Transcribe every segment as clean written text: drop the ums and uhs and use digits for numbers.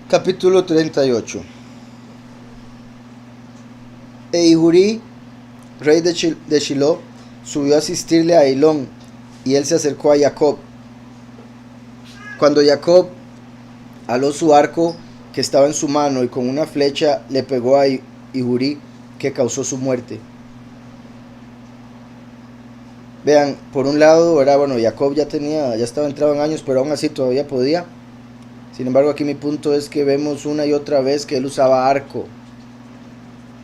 Capítulo 38. Eihurí, rey de Shiloh, subió a asistirle a Elón, y él se acercó a Jacob. Cuando Jacob aló su arco que estaba en su mano y con una flecha le pegó a Eihurí, que causó su muerte. Vean, por un lado, era bueno, Jacob ya estaba entrado en años, pero aún así todavía podía. Sin embargo, aquí mi punto es que vemos una y otra vez que él usaba arco.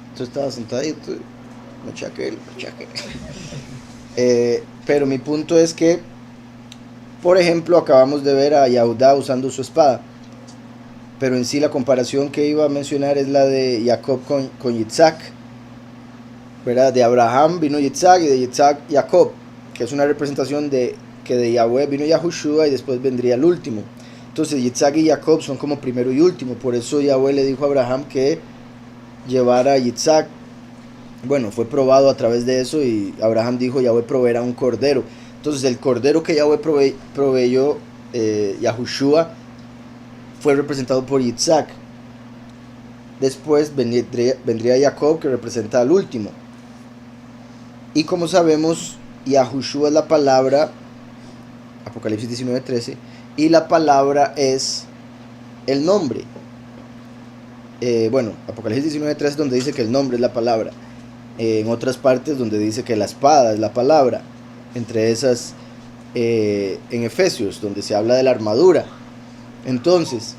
Entonces estaba sentadito, machaque. Pero mi punto es que, por ejemplo, acabamos de ver a Yehudá usando su espada. Pero en sí la comparación que iba a mencionar es la de Jacob con Yitzhak, ¿verdad? De Abraham vino Yitzhak y de Yitzhak Jacob, que es una representación de que de Yahweh vino Yahushua y después vendría el último. Entonces Yitzhak y Jacob son como primero y último. Por eso Yahweh le dijo a Abraham que llevara a Yitzhak. Bueno, fue probado a través de eso y Abraham dijo: Yahweh proveerá un cordero. Entonces el cordero que Yahweh proveyó, Yahushua, fue representado por Yitzhak. Después vendría Jacob, que representa al último. Y como sabemos, Yahushua es la palabra, Apocalipsis 19:13, y la palabra es el nombre. Apocalipsis 19:13 es donde dice que el nombre es la palabra. En otras partes donde dice que la espada es la palabra. Entre esas, en Efesios, donde se habla de la armadura. Entonces,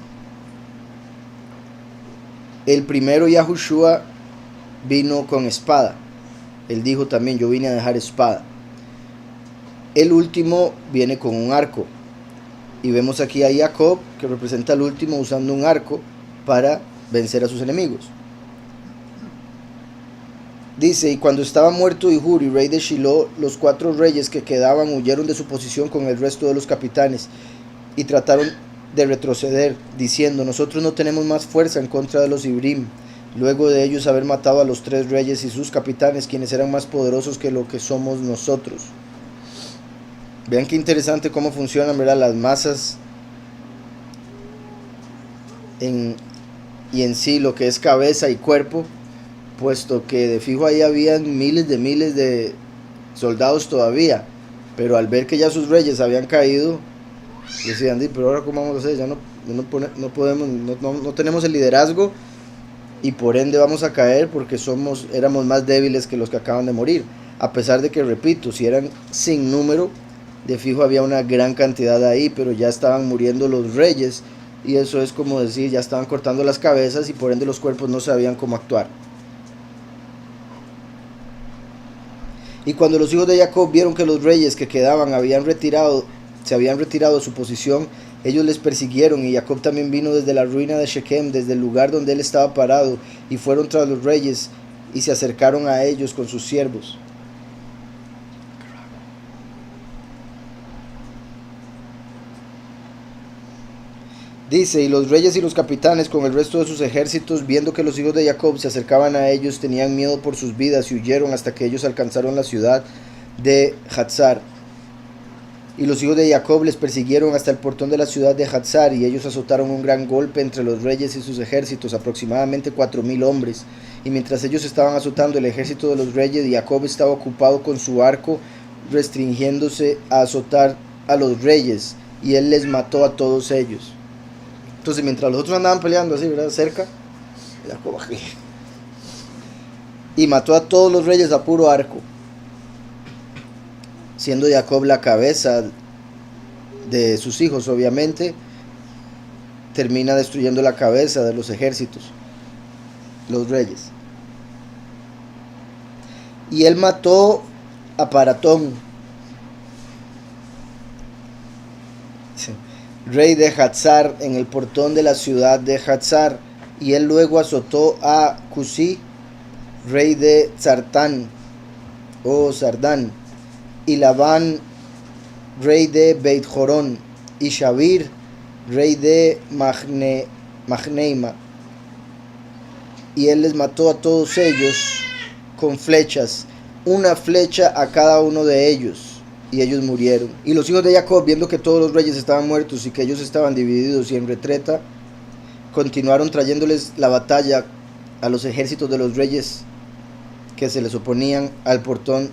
el primero Yahushua vino con espada. Él dijo también: yo vine a dejar espada. El último viene con un arco. Y vemos aquí a Jacob, que representa al último, usando un arco para vencer a sus enemigos. Dice: y cuando estaba muerto Eihurí, rey de Shiloh, los 4 reyes que quedaban huyeron de su posición con el resto de los capitanes y trataron de retroceder, diciendo: nosotros no tenemos más fuerza en contra de los Ibrim, luego de ellos haber matado a los 3 reyes y sus capitanes, quienes eran más poderosos que lo que somos nosotros. Vean qué interesante cómo funcionan, ¿verdad?, las masas y en sí lo que es cabeza y cuerpo, puesto que de fijo ahí habían miles de soldados todavía, pero al ver que ya sus reyes habían caído, decían: pero ahora cómo vamos a hacer, ya no podemos, no tenemos el liderazgo y por ende vamos a caer porque éramos más débiles que los que acaban de morir. A pesar de que, repito, si eran sin número, de fijo había una gran cantidad ahí, pero ya estaban muriendo los reyes, y eso es como decir, ya estaban cortando las cabezas y por ende los cuerpos no sabían cómo actuar. Y cuando los hijos de Jacob vieron que los reyes que quedaban se habían retirado de su posición, ellos les persiguieron, y Jacob también vino desde la ruina de Shechem, desde el lugar donde él estaba parado, y fueron tras los reyes y se acercaron a ellos con sus siervos. Dice: y los reyes y los capitanes con el resto de sus ejércitos, viendo que los hijos de Jacob se acercaban a ellos, tenían miedo por sus vidas y huyeron hasta que ellos alcanzaron la ciudad de Hatzar. Y los hijos de Jacob les persiguieron hasta el portón de la ciudad de Hatzar, y ellos azotaron un gran golpe entre los reyes y sus ejércitos, aproximadamente 4,000 hombres. Y mientras ellos estaban azotando el ejército de los reyes, Jacob estaba ocupado con su arco, restringiéndose a azotar a los reyes, y él les mató a todos ellos. Entonces, mientras los otros andaban peleando así, ¿verdad?, cerca, Jacob aquí, y mató a todos los reyes a puro arco, siendo Jacob la cabeza de sus hijos. Obviamente termina destruyendo la cabeza de los ejércitos, los reyes. Y él mató a Paratón, rey de Hatzar, en el portón de la ciudad de Hatzar, y él luego azotó a Cusí, rey de Sartán o Sardán, y Labán, rey de Beit Jorón, y Shavir, rey de Magneima, y él les mató a todos ellos con flechas, una flecha a cada uno de ellos, y ellos murieron. Y los hijos de Jacob, viendo que todos los reyes estaban muertos y que ellos estaban divididos y en retreta, continuaron trayéndoles la batalla a los ejércitos de los reyes que se les oponían al portón,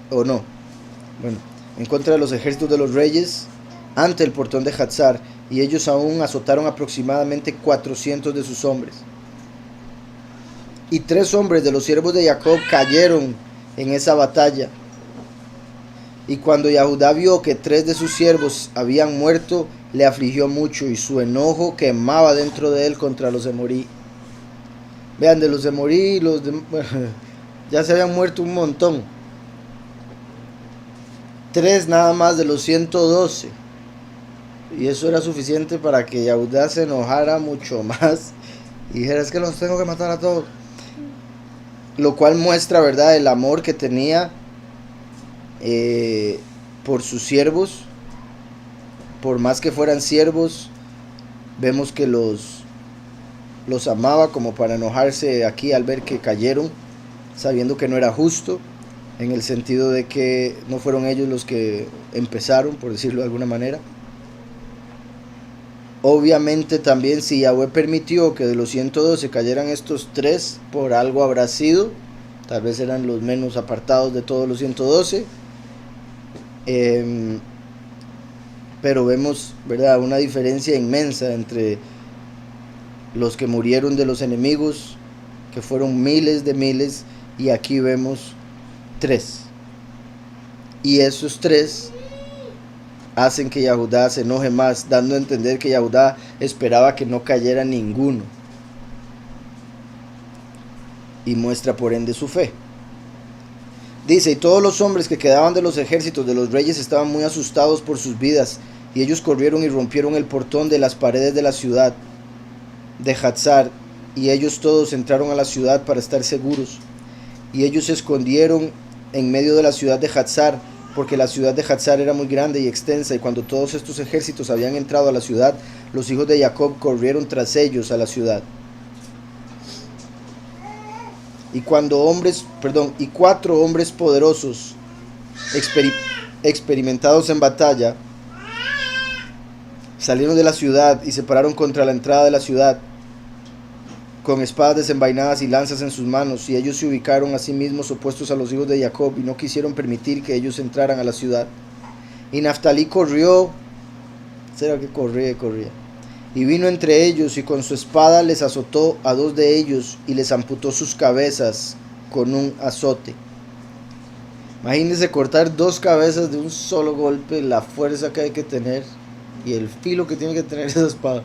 o no, bueno, en contra de los ejércitos de los reyes ante el portón de Hatzar, y ellos aún azotaron aproximadamente 400 de sus hombres. Y 3 hombres de los siervos de Jacob cayeron en esa batalla. Y cuando Yahudá vio que 3 de sus siervos habían muerto, le afligió mucho, y su enojo quemaba dentro de él contra los Emorí. Vean, de los Emorí, ya se habían muerto un montón. 3 nada más de los 112. Y eso era suficiente para que Yahudá se enojara mucho más y dijera: es que los tengo que matar a todos. Lo cual muestra, ¿verdad?, el amor que tenía por sus siervos. Por más que fueran siervos, vemos que los amaba como para enojarse aquí al ver que cayeron, sabiendo que no era justo, en el sentido de que no fueron ellos los que empezaron, por decirlo de alguna manera. Obviamente también, si Yahweh permitió que de los 112 cayeran estos 3, por algo habrá sido. Tal vez eran los menos apartados de todos los 112. Pero vemos, ¿verdad?, una diferencia inmensa entre los que murieron de los enemigos, que fueron miles de miles, y aquí vemos 3. Y esos 3 hacen que Yahudá se enoje más, dando a entender que Yahudá esperaba que no cayera ninguno, y muestra por ende su fe. Dice: y todos los hombres que quedaban de los ejércitos de los reyes estaban muy asustados por sus vidas, y ellos corrieron y rompieron el portón de las paredes de la ciudad de Hatzar, y ellos todos entraron a la ciudad para estar seguros. Y ellos se escondieron en medio de la ciudad de Hatzar, porque la ciudad de Hatzar era muy grande y extensa, y cuando todos estos ejércitos habían entrado a la ciudad, los hijos de Jacob corrieron tras ellos a la ciudad. Y 4 hombres poderosos, experimentados en batalla, salieron de la ciudad y se pararon contra la entrada de la ciudad, con espadas desenvainadas y lanzas en sus manos, y ellos se ubicaron a sí mismos opuestos a los hijos de Jacob, y no quisieron permitir que ellos entraran a la ciudad. Y Naftalí corrió, ¿será que corría? Y vino entre ellos, y con su espada les azotó a 2 de ellos, y les amputó sus cabezas con un azote. Imagínense cortar 2 cabezas de un solo golpe, la fuerza que hay que tener, y el filo que tiene que tener esa espada.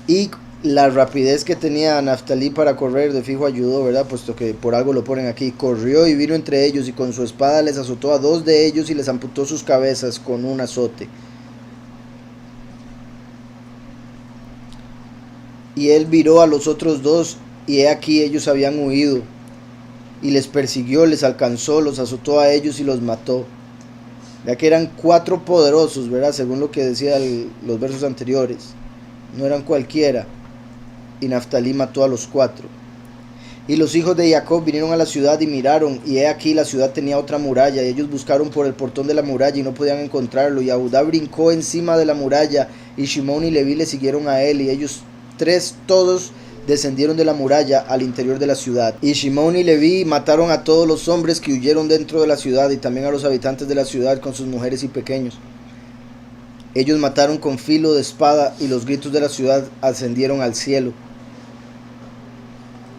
Y la rapidez que tenía Naftalí para correr, de fijo ayudó, ¿verdad?, puesto que por algo lo ponen aquí. Corrió y vino entre ellos, y con su espada les azotó a 2 de ellos, y les amputó sus cabezas con un azote. Y él viró a los otros 2, y he aquí ellos habían huido, y les persiguió, les alcanzó, los azotó a ellos y los mató. Ya que eran 4 poderosos, ¿verdad?, según lo que decían los versos anteriores. No eran cualquiera. Y Naftalí mató a los 4. Y los hijos de Jacob vinieron a la ciudad y miraron, y he aquí la ciudad tenía otra muralla, y ellos buscaron por el portón de la muralla y no podían encontrarlo. Y Yahudá brincó encima de la muralla, y Shimón y Leví le siguieron a él, y ellos 3 todos descendieron de la muralla al interior de la ciudad. Y Shimón y Leví mataron a todos los hombres que huyeron dentro de la ciudad, y también a los habitantes de la ciudad con sus mujeres y pequeños. Ellos mataron con filo de espada, y los gritos de la ciudad ascendieron al cielo.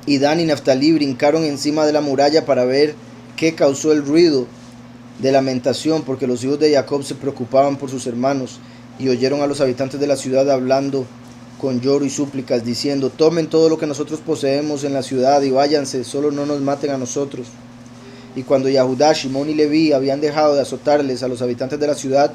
Y Dan y Naftalí brincaron encima de la muralla para ver qué causó el ruido de lamentación, porque los hijos de Jacob se preocupaban por sus hermanos, y oyeron a los habitantes de la ciudad hablando con lloro y súplicas, diciendo: tomen todo lo que nosotros poseemos en la ciudad y váyanse, solo no nos maten a nosotros. Y cuando Yahudá, Shimón y Leví habían dejado de azotarles a los habitantes de la ciudad,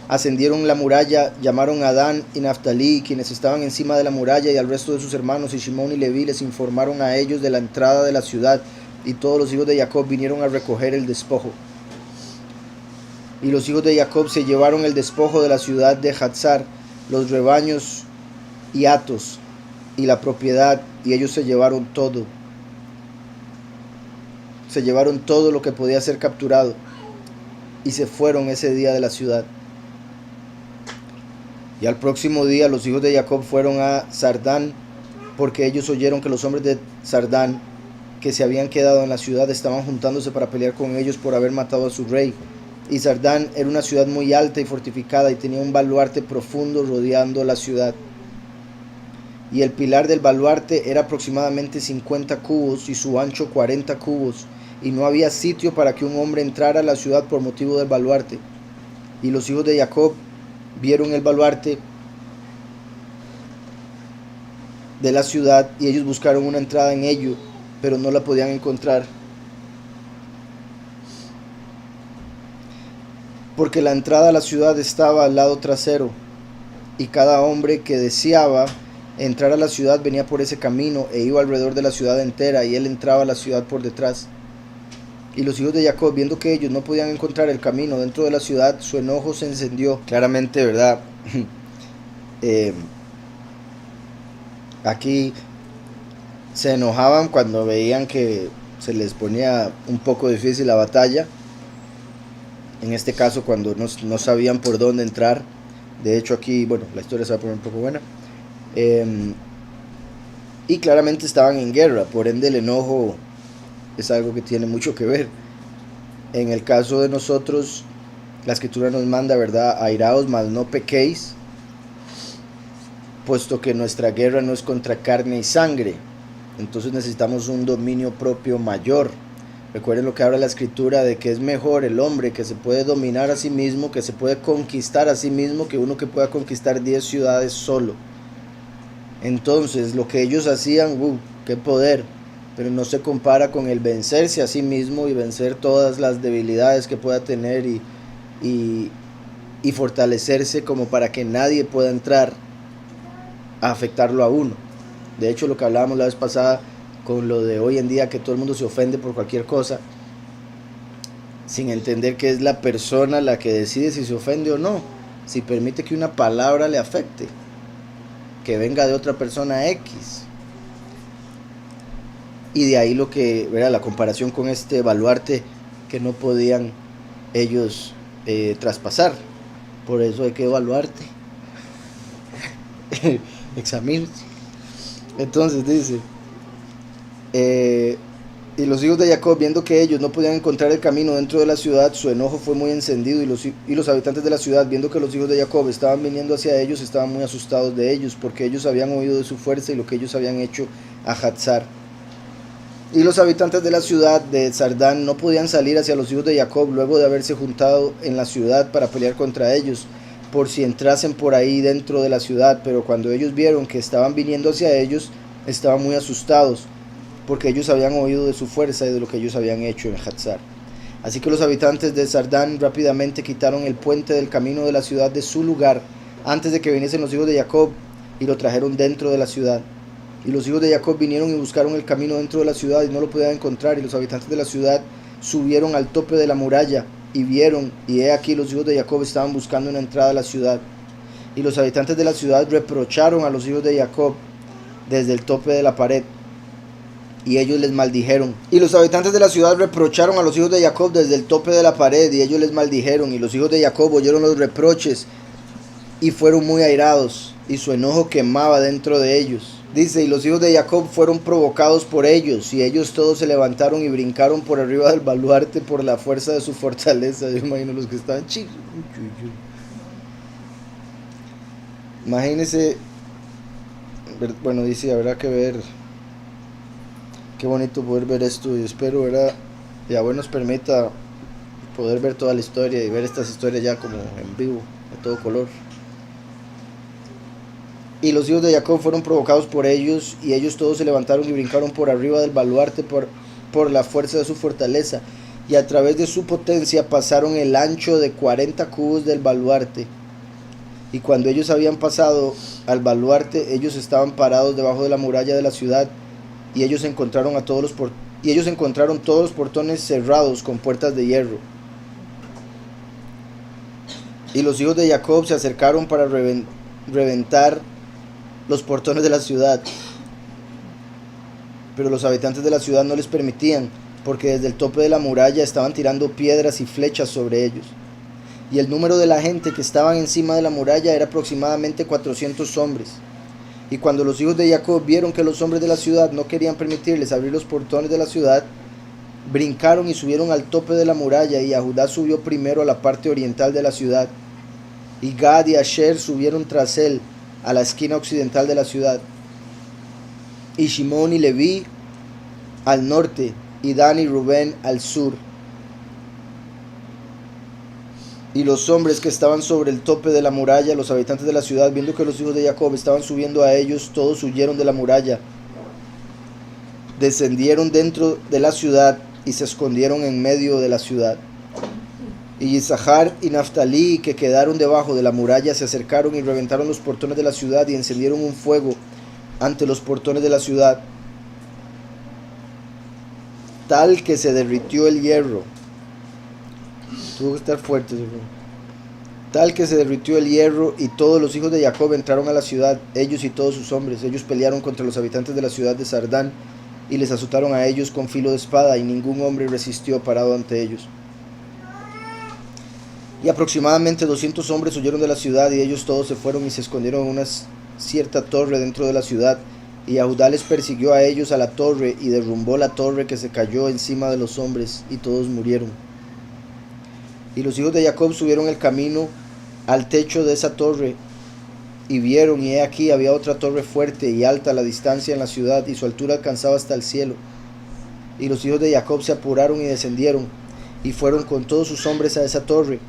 ascendieron la muralla, llamaron a Dan y Naftalí, quienes estaban encima de la muralla, y al resto de sus hermanos, y Shimón y Leví les informaron a ellos de la entrada de la ciudad, y todos los hijos de Jacob vinieron a recoger el despojo. Y los hijos de Jacob se llevaron el despojo de la ciudad de Hatzar, los rebaños y hatos, y la propiedad, y ellos se llevaron todo. Se llevaron todo lo que podía ser capturado, y se fueron ese día de la ciudad. Y al próximo día los hijos de Jacob fueron a Sardán, porque ellos oyeron que los hombres de Sardán que se habían quedado en la ciudad estaban juntándose para pelear con ellos por haber matado a su rey. Y Sardán era una ciudad muy alta y fortificada y tenía un baluarte profundo rodeando la ciudad. Y el pilar del baluarte era aproximadamente 50 cubos y su ancho 40 cubos, y no había sitio para que un hombre entrara a la ciudad por motivo del baluarte. Y los hijos de Jacob vieron el baluarte de la ciudad y ellos buscaron una entrada en ello, pero no la podían encontrar, porque la entrada a la ciudad estaba al lado trasero, y cada hombre que deseaba entrar a la ciudad venía por ese camino e iba alrededor de la ciudad entera, y él entraba a la ciudad por detrás. Y los hijos de Jacob, viendo que ellos no podían encontrar el camino dentro de la ciudad, su enojo se encendió. Claramente, ¿verdad? Aquí se enojaban cuando veían que se les ponía un poco difícil la batalla. En este caso, cuando no sabían por dónde entrar. De hecho, aquí, bueno, la historia se va a poner un poco buena. Y claramente estaban en guerra, por ende el enojo es algo que tiene mucho que ver. En el caso de nosotros, la escritura nos manda, ¿verdad? Airaos, mas no pequéis, puesto que nuestra guerra no es contra carne y sangre. Entonces necesitamos un dominio propio mayor. Recuerden lo que habla la escritura de que es mejor el hombre que se puede dominar a sí mismo, que se puede conquistar a sí mismo, que uno que pueda conquistar 10 ciudades solo. Entonces lo que ellos hacían, qué poder, pero no se compara con el vencerse a sí mismo y vencer todas las debilidades que pueda tener y fortalecerse como para que nadie pueda entrar a afectarlo a uno. De hecho, lo que hablábamos la vez pasada con lo de hoy en día, que todo el mundo se ofende por cualquier cosa, sin entender que es la persona la que decide si se ofende o no, si permite que una palabra le afecte, que venga de otra persona X. Y de ahí lo que, ¿verdad? La comparación con este baluarte que no podían ellos traspasar. Por eso hay que evaluarte. Examínate. Entonces dice, y los hijos de Jacob, viendo que ellos no podían encontrar el camino dentro de la ciudad, su enojo fue muy encendido, y los habitantes de la ciudad, viendo que los hijos de Jacob estaban viniendo hacia ellos, estaban muy asustados de ellos, porque ellos habían oído de su fuerza y lo que ellos habían hecho a Hatzar. Y los habitantes de la ciudad de Sardán no podían salir hacia los hijos de Jacob luego de haberse juntado en la ciudad para pelear contra ellos, por si entrasen por ahí dentro de la ciudad. Pero cuando ellos vieron que estaban viniendo hacia ellos, estaban muy asustados, porque ellos habían oído de su fuerza y de lo que ellos habían hecho en Hatzar. Así que los habitantes de Sardán rápidamente quitaron el puente del camino de la ciudad de su lugar, antes de que viniesen los hijos de Jacob, y lo trajeron dentro de la ciudad. Y los hijos de Jacob vinieron y buscaron el camino dentro de la ciudad y no lo podían encontrar. Y los habitantes de la ciudad subieron al tope de la muralla y vieron, y he aquí los hijos de Jacob estaban buscando una entrada a la ciudad. Y los habitantes de la ciudad reprocharon a los hijos de Jacob desde el tope de la pared, y ellos les maldijeron. Y los habitantes de la ciudad reprocharon a los hijos de Jacob desde el tope de la pared, y ellos les maldijeron. Y los hijos de Jacob oyeron los reproches y fueron muy airados, y su enojo quemaba dentro de ellos. Dice, y los hijos de Jacob fueron provocados por ellos, y ellos todos se levantaron y brincaron por arriba del baluarte por la fuerza de su fortaleza. Yo imagino los que estaban chicos. Imagínense, bueno, dice, habrá que ver, qué bonito poder ver esto, y espero, ¿verdad? Yahweh nos permita poder ver toda la historia y ver estas historias ya como en vivo, de todo color. Y los hijos de Jacob fueron provocados por ellos, y ellos todos se levantaron y brincaron por arriba del baluarte por la fuerza de su fortaleza, y a través de su potencia pasaron el ancho de 40 cubos del baluarte. Y cuando ellos habían pasado al baluarte, ellos estaban parados debajo de la muralla de la ciudad, y ellos encontraron todos los portones cerrados con puertas de hierro. Y los hijos de Jacob se acercaron para reventar los portones de la ciudad, pero los habitantes de la ciudad no les permitían, porque desde el tope de la muralla estaban tirando piedras y flechas sobre ellos. y el número de la gente que estaban encima de la muralla era aproximadamente 400 hombres. Y cuando los hijos de Jacob vieron que los hombres de la ciudad no querían permitirles abrir los portones de la ciudad, brincaron y subieron al tope de la muralla, y Judá subió primero a la parte oriental de la ciudad, y Gad y Asher subieron tras él a la esquina occidental de la ciudad, y Shimón y Leví al norte, y Dan y Rubén al sur. Y los hombres que estaban sobre el tope de la muralla, los habitantes de la ciudad, viendo que los hijos de Jacob estaban subiendo a ellos, todos huyeron de la muralla, descendieron dentro de la ciudad y se escondieron en medio de la ciudad. Y Isachar y Naftalí, que quedaron debajo de la muralla, se acercaron y reventaron los portones de la ciudad y encendieron un fuego ante los portones de la ciudad, tal que se derritió el hierro. Tuvo que estar fuerte, tal que se derritió el hierro, y todos los hijos de Jacob entraron a la ciudad, ellos y todos sus hombres. Ellos pelearon contra los habitantes de la ciudad de Sardán, y les azotaron a ellos con filo de espada, y ningún hombre resistió parado ante ellos. Y aproximadamente 200 hombres huyeron de la ciudad, y ellos todos se fueron y se escondieron en una cierta torre dentro de la ciudad. Y Judá les persiguió a ellos a la torre, y derrumbó la torre, que se cayó encima de los hombres, y todos murieron. Y los hijos de Jacob subieron el camino al techo de esa torre, y vieron, y he aquí había otra torre fuerte y alta a la distancia en la ciudad, y su altura alcanzaba hasta el cielo. Y los hijos de Jacob se apuraron y descendieron, y fueron con todos sus hombres a esa torre,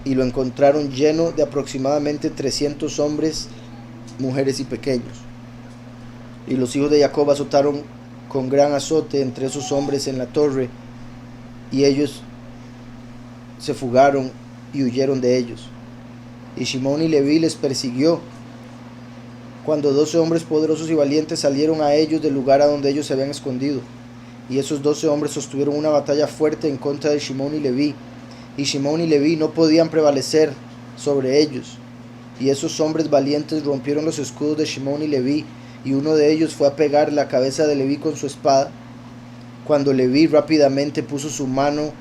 y lo encontraron lleno de aproximadamente 300 hombres, mujeres y pequeños. Y los hijos de Jacob azotaron con gran azote entre esos hombres en la torre, y ellos se fugaron y huyeron de ellos. Y Shimón y Leví les persiguió, cuando 12 hombres poderosos y valientes salieron a ellos del lugar a donde ellos se habían escondido. Y esos 12 hombres sostuvieron una batalla fuerte en contra de Shimón y Leví, y Shimón y Leví no podían prevalecer sobre ellos. Y esos hombres valientes rompieron los escudos de Shimón y Leví, y uno de ellos fue a pegar la cabeza de Leví con su espada, cuando Leví rápidamente puso su mano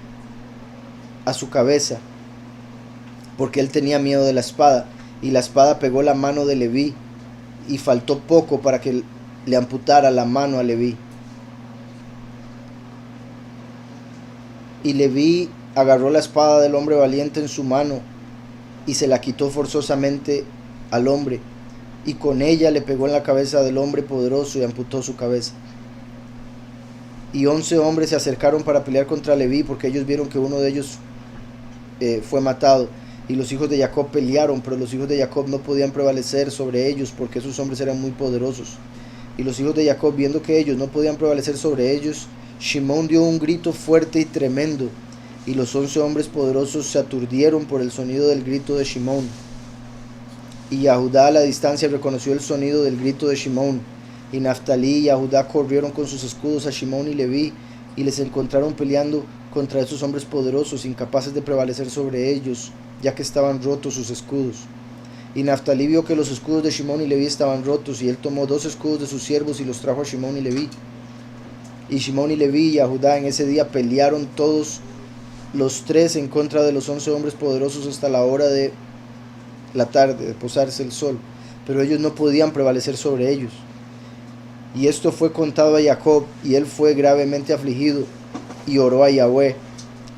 a su cabeza, porque él tenía miedo de la espada, y la espada pegó la mano de Leví, y faltó poco para que le amputara la mano a Leví. Y Leví agarró la espada del hombre valiente en su mano, y se la quitó forzosamente al hombre, y con ella le pegó en la cabeza del hombre poderoso y amputó su cabeza. Y 11 hombres se acercaron para pelear contra Leví, porque ellos vieron que uno de ellos fue matado. Y los hijos de Jacob pelearon, pero los hijos de Jacob no podían prevalecer sobre ellos, porque esos hombres eran muy poderosos. Y los hijos de Jacob, viendo que ellos no podían prevalecer sobre ellos, Shimón dio un grito fuerte y tremendo, y los 11 hombres poderosos se aturdieron por el sonido del grito de Shimón. Y Judá a la distancia reconoció el sonido del grito de Shimón. Y Naftalí y Judá corrieron con sus escudos a Shimón y Leví, y les encontraron peleando contra esos hombres poderosos, incapaces de prevalecer sobre ellos, ya que estaban rotos sus escudos. Y Naftalí vio que los escudos de Shimón y Leví estaban rotos, y él tomó 2 escudos de sus siervos y los trajo a Shimón y Leví. Y Shimón y Leví y Judá en ese día pelearon todos los 3 en contra de los 11 hombres poderosos hasta la hora de la tarde, de posarse el sol, pero ellos no podían prevalecer sobre ellos. Y esto fue contado a Jacob, y él fue gravemente afligido, y oró a Yahweh,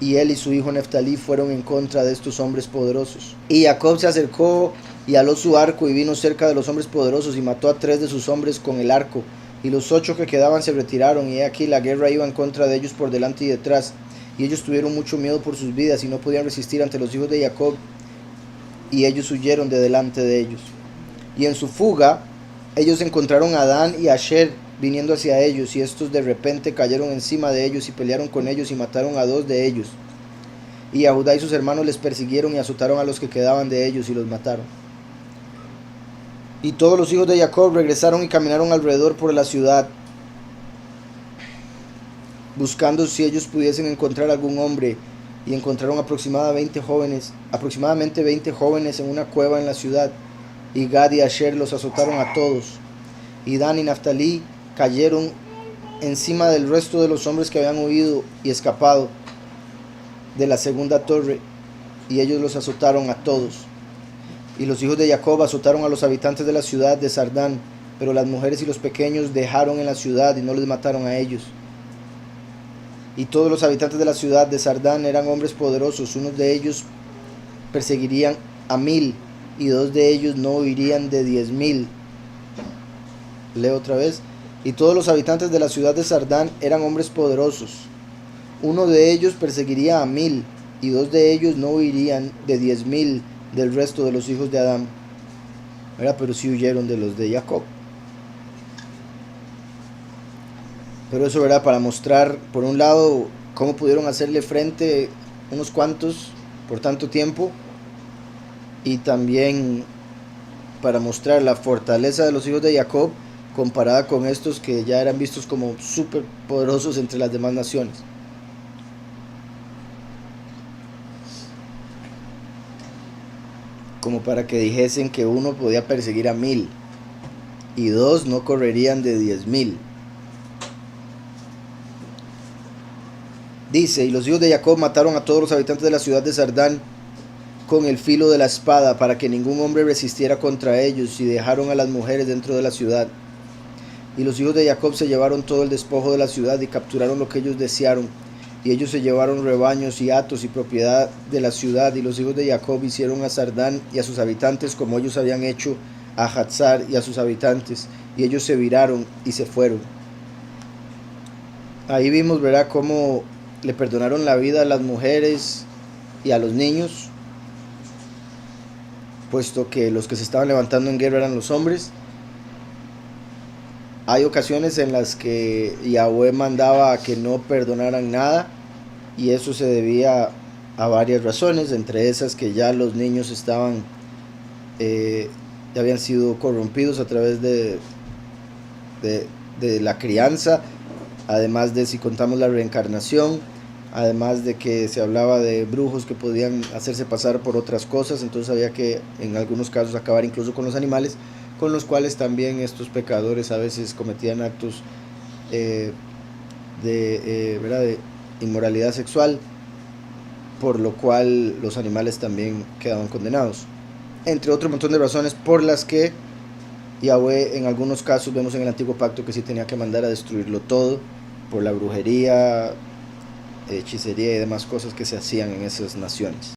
y él y su hijo Neftalí fueron en contra de estos hombres poderosos. Y Jacob se acercó y aló su arco, y vino cerca de los hombres poderosos, y mató a 3 de sus hombres con el arco, y los 8 que quedaban se retiraron, y he aquí la guerra iba en contra de ellos por delante y detrás, y ellos tuvieron mucho miedo por sus vidas, y no podían resistir ante los hijos de Jacob, y ellos huyeron de delante de ellos. Y en su fuga, ellos encontraron a Dan y a Asher viniendo hacia ellos, y estos de repente cayeron encima de ellos y pelearon con ellos y mataron a 2 de ellos. Y a Judá y sus hermanos les persiguieron y azotaron a los que quedaban de ellos y los mataron. Y todos los hijos de Jacob regresaron y caminaron alrededor por la ciudad, buscando si ellos pudiesen encontrar algún hombre, y encontraron aproximadamente 20 jóvenes en una cueva en la ciudad, y Gad y Asher los azotaron a todos. Y Dan y Naftalí cayeron encima del resto de los hombres que habían huido y escapado de la segunda torre, y ellos los azotaron a todos. Y los hijos de Jacob azotaron a los habitantes de la ciudad de Sardán, pero las mujeres y los pequeños dejaron en la ciudad y no les mataron a ellos. Y todos los habitantes de la ciudad de Sardán eran hombres poderosos, unos de ellos perseguirían a 1000 y 2 de ellos no huirían de 10.000. Leo otra vez. Y todos los habitantes de la ciudad de Sardán eran hombres poderosos. Uno de ellos perseguiría a 1000 y 2 de ellos no huirían de 10.000 del resto de los hijos de Adán. Pero sí huyeron de los de Jacob. Pero eso era para mostrar, por un lado, cómo pudieron hacerle frente unos cuantos por tanto tiempo, y también para mostrar la fortaleza de los hijos de Jacob comparada con estos que ya eran vistos como súper poderosos entre las demás naciones. Como para que dijesen que uno podía perseguir a 1000 y 2 no correrían de 10.000. Dice, y los hijos de Jacob mataron a todos los habitantes de la ciudad de Sardán con el filo de la espada, para que ningún hombre resistiera contra ellos, y dejaron a las mujeres dentro de la ciudad. Y los hijos de Jacob se llevaron todo el despojo de la ciudad y capturaron lo que ellos desearon. Y ellos se llevaron rebaños y hatos y propiedad de la ciudad. Y los hijos de Jacob hicieron a Sardán y a sus habitantes como ellos habían hecho a Hatzar y a sus habitantes. Y ellos se viraron y se fueron. Ahí vimos, ¿verdad?, cómo le perdonaron la vida a las mujeres y a los niños, puesto que los que se estaban levantando en guerra eran los hombres. Hay ocasiones en las que Yahweh mandaba a que no perdonaran nada, y eso se debía a varias razones, entre esas que ya los niños estaban ya habían sido corrompidos a través de la crianza, además de, si contamos, la reencarnación, además de que se hablaba de brujos que podían hacerse pasar por otras cosas, entonces había que en algunos casos acabar incluso con los animales, con los cuales también estos pecadores a veces cometían actos de inmoralidad sexual, por lo cual los animales también quedaban condenados, entre otro montón de razones por las que Yahweh en algunos casos vemos en el antiguo pacto que sí tenía que mandar a destruirlo todo por la brujería, hechicería y demás cosas que se hacían en esas naciones.